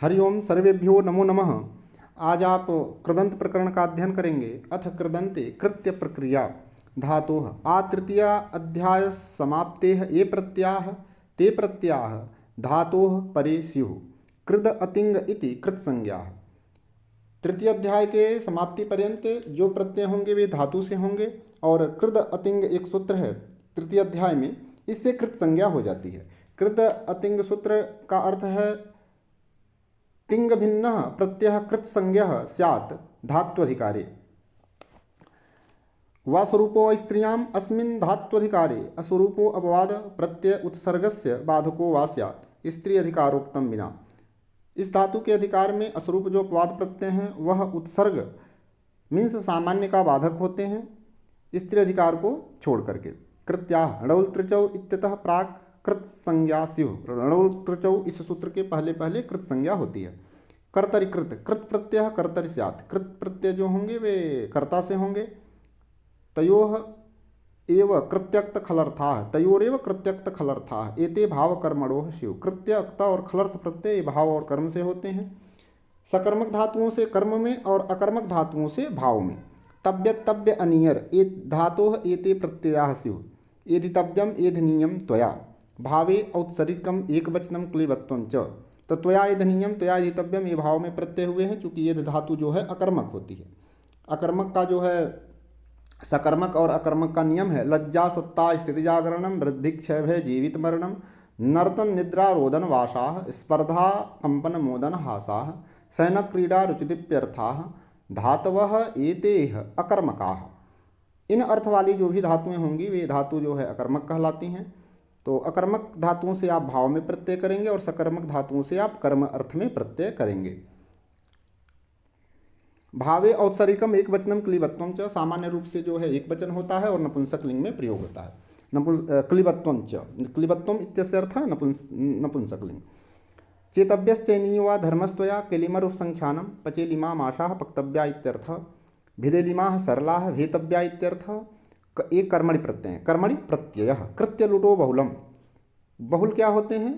हरिओम सर्वेभ्यो नमो नमः। आज आप कृदंत प्रकरण का अध्ययन करेंगे। अथ कृदंते कृत्य प्रक्रिया धातोः आ तृतीया अध्याय समाप्तेः ये प्रत्ययाः ते प्रत्ययाः धातोः परे स्युः। कृद अतिंग इति कृत संज्ञाः। तृतीय अध्याय के समाप्ति पर्यंत जो प्रत्यय होंगे वे धातु से होंगे और कृद अतिंग एक सूत्र है तृतीय अध्याय में, इससे कृत संज्ञा हो जाती है। कृद अतिंग सूत्र का अर्थ है तिंग भिन्न प्रत्यय कृत संज्ञः स्यात् धात्वधिकारे वा स्वरूपो स्त्रियाम् अस्मिन् धात्वधिकारे अस्वरूपो अपवाद प्रत्यय उत्सर्गस्य बाधको वा स्यात् स्त्री अधिकारोक्तम बिना। इस धातु के अधिकार में अस्वरूप जो अपवाद प्रत्यय हैं वह उत्सर्ग मीन्स सामान्य का बाधक होते हैं स्त्री अधिकार को छोड़ करके। कृत्या णौल त्रिचौ इत्यतः प्राक कृत संज्ञा स्युः। णौल त्रिचौ इस सूत्र के पहले पहले कृत संज्ञा होती है। कर्तरि कृत कृत प्रत्यय कर्तरि स्यात्। कृत प्रत्यय जो होंगे वे कर्ता से होंगे। तयोः एव कृत्यक्त खलर्थाः तयोरेव कृत्यक्त खलर्थाः एते भाव कर्मणोः स्युः। कृत्यक्त और खलर्थ प्रत्यय भाव और कर्म से होते हैं। सकर्मक धातुओं से कर्म में और अकर्मक धातुओं से भाव में। तव्य तव्य अनियर ए धातोः एते प्रत्ययाः स्युः। एधितव्यम एधनीयम त्वया भावे औत्सर्गिकम एकवचनम क्लीबत्वं च। तो त्वया एधनीयम त्वया एधितव्यम ये भाव में प्रत्यय हुए हैं क्योंकि एध धातु जो है अकर्मक होती है। अकर्मक का जो है सकर्मक और अकर्मक का नियम है लज्जा सत्ता स्थिति जागरणम वृद्धि क्षय भय जीवित मरणम नर्तन निद्रा रोदन वासाः स्पर्धा कंपन मोदन हासाः शयन क्रीडा रुचिदिप्यर्थाः धातवः एतेह अकर्मकाः। इन अर्थ वाली जो भी धातुएं होंगी वे धातु जो है अकर्मक कहलाती हैं। तो अकर्मक धातुओं से आप भाव में प्रत्यय करेंगे और सकर्मक धातुओं से आप कर्म अर्थ में प्रत्यय करेंगे। भावे औत्सर्गिकम एक वचनम क्लीबत्वम च सामान्य रूप से जो है एक वचन होता है और नपुंसक लिंग में प्रयोग होता है। क्लीबत्वम च क्लीबत्वम इत्यस्य अर्थ नपुंसक लिंग। चेतव्यश्चैनीयो वा धर्मस्त्वया केलिमरूप संख्यानम पचेलिमाम आशाः पक्तव्या इत्यर्थ। भिदेलिमाः सरलाः भेतव्या इत्यर्थ। एक कर्मणि प्रत्यय कर्मणि प्रत्यय कृत्य लुटो बहुलम। बहुल क्या होते हैं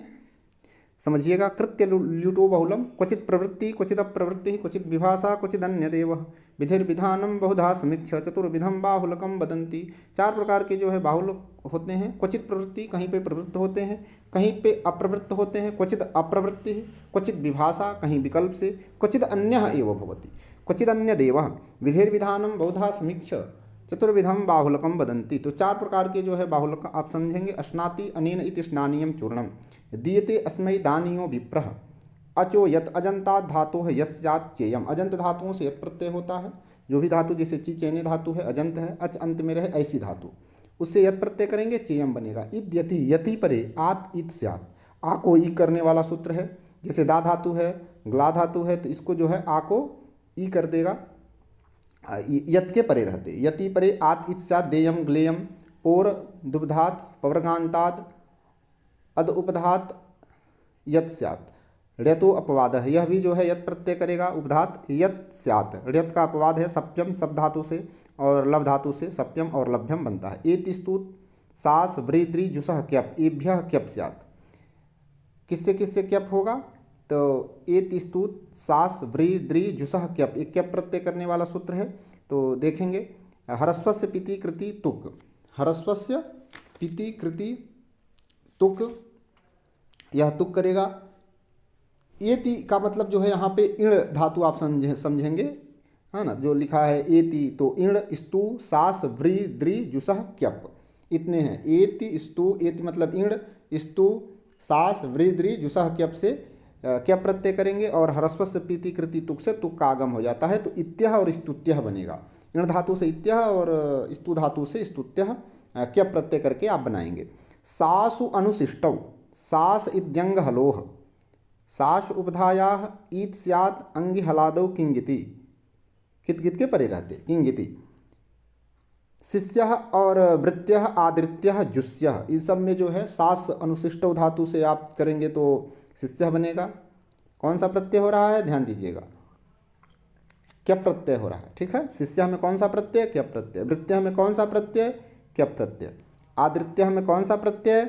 समझिएगा। कृत्य लुटो बहुलम क्वचित प्रवृत्ति क्वचित अप्रवृत्ति क्वचित विभाषा क्वचित अन्यदेव विधिर्विधानम बहुधा समीक्ष चतुर्विधम बाहुलकम वदंती। चार प्रकार के जो है बाहुल होते हैं। क्वचित प्रवृत्ति कहीं पे प्रवृत्त होते हैं कहीं पे अप्रवृत्त होते हैं। क्वचित अप्रवृत्ति क्वचित विभाषा कहीं विकल्प से क्वचित अन्य एव भवति क्वचित अन्यदेव विधिर्विधानम बहुधा समीक्ष चतुर्विधम बाहुलकम वदंती। तो चार प्रकार के जो है बाहुलक आप समझेंगे। अश्नाति अनेन इति स्नानीयम चूर्णम दीयते अस्मै दानियो विप्रः अचो यत अजंता धातु है यस्यात् चेयम। अजंत धातुओं से यत प्रत्यय होता है। जो भी धातु जैसे ची चैने धातु है अजंत है अच अंत में रहे ऐसी धातु उससे यत प्रत्यय करेंगे चेयम बनेगा। ईद यति यति परे आत ईत स्यात्। आ को ई करने वाला सूत्र है। जैसे दा धातु है ग्ला धातु है तो इसको जो है आ को ई कर देगा यत के परे रहते। यति परे आत इत स्यात् देयम ग्लेयम पोर दुबधात पवर्गांताद अद उपधात यत स्यात्। ण्यतो अपवाद है यह भी जो है यत प्रत्यय करेगा उपधात यत स्यात्। ण्यत का अपवाद है सप्यम सब धातु से और लभ धातु से सप्यम और लभ्यम बनता है। एति स्तुत सास व्रीद्री जुसह क्यप एभ्यः क्यप स्यात्। किससे किससे क्यप होगा तो एत स्तुत सास व्रीद्री जुसह क्यप एक क्यप प्रत्यय करने वाला सूत्र है। तो देखेंगे हरस्वस्य पिति कृति तुक हरस्वस्य पिति कृति तुक यह तुक करेगा। एति का मतलब जो है यहाँ पे इण धातु आप समझेंगे है ना। जो लिखा है एति तो इण स्तु सास व्री द्री जुसह क्यप इतने हैं। एति स्तु एति मतलब इण स्तु सास व्री द्री जुसह क्यप से क्या प्रत्यय करेंगे और हरस्वस्य पीति कृति तुक से तुक का आगम हो जाता है तो इत्यः और स्तुत्यः बनेगा। इण धातु से इत्यः और स्तु धातु से स्तुत्यः क्या प्रत्यय करके आप बनाएंगे। सासु अनुशिष्टौ सास इद्यंग हलोह सास उपधायाः ईत स्यात् अंगि हलादौ किंगिति कित कित के परे रहते किंगिति। शिष्यः और वृत्त्यः आदृत्यः जुस्यः इन सब में जो है सास अनुशिष्टौ धातु से आप करेंगे तो शिष्य बनेगा। कौन सा प्रत्यय हो रहा है ध्यान दीजिएगा क्या प्रत्यय हो रहा है। ठीक है शिष्य में कौन सा प्रत्यय क्या प्रत्यय। वृत्त्य में कौन सा प्रत्यय क्या प्रत्यय। आदृत्य में कौन सा प्रत्यय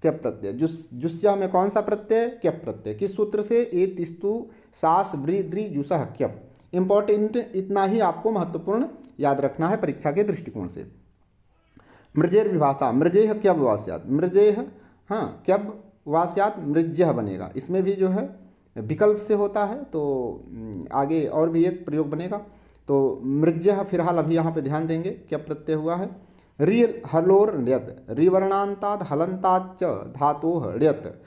क्यप प्रत्यय। जुस्या में कौन सा प्रत्यय? क्यप प्रत्यय। किस सूत्र से? ए तिस्तु सास व्री द्रि जुसह क्यप। इंपॉर्टेंट इतना ही आपको महत्वपूर्ण याद रखना है परीक्षा के दृष्टिकोण से। मृजेर विभाषा, मृजेह क्यब वास्यात, मृजेह हाँ क्यब वास्यात मृज्यह बनेगा। इसमें भी जो है विकल्प से होता है, तो आगे और भी एक प्रयोग बनेगा। तो मृज्यह फिलहाल अभी यहाँ पे ध्यान देंगे, क्या प्रत्यय हुआ है? रि हलोर ण्यत, रिवर्णांताद हलंताच धातु ण्यत।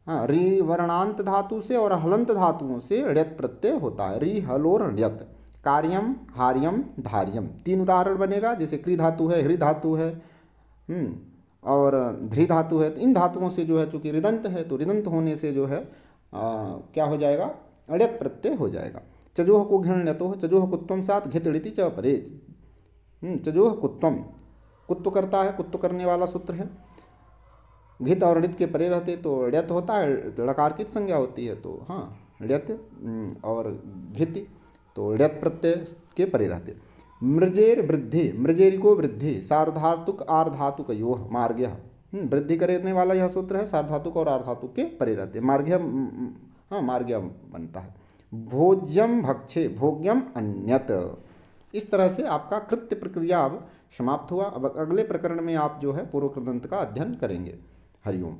हाँ, रि वर्णांत धातु से और हलंत धातुओं से ण्यत प्रत्यय होता है। रि हलोर ण्यत। कार्यम हार्यम धार्यम, 3 उदाहरण बनेगा। जैसे क्री धातु है, हृ धातु है और ध्री धातु है, तो इन धातुओं से जो है चूंकि ऋदंत है, तो ऋदंत होने से जो है क्या हो जाएगा? अड़यत प्रत्यय हो जाएगा। चजोह को घृण्यतो, चजोह कुत्वम साथ घितड़िति च परेज। चजोह कुत्वम, कुत्व करता है, कुत्व करने वाला सूत्र है। घित और ऋत के परे रहते तो ण्यत होता है, लकार की संज्ञा होती है, तो हाँ ण्यत और घिति, तो ण्यत प्रत्यय के परे रहते। मृजेर वृद्धि, मृजेरी को वृद्धि, सार्वधातुक आर्धातुक योह मार्ग्य। वृद्धि करने वाला यह सूत्र है, सार्वधातुक और आर्धातुक के परे रहते। मार्ग्य हाँ मार्ग्य बनता है। भोज्यम भक्षे, भोग्यम अन्यत। इस तरह से आपका कृत्य प्रक्रिया अब समाप्त हुआ। अब अगले प्रकरण में आप जो है पूर्व कृदंत का अध्ययन करेंगे। हरिओम।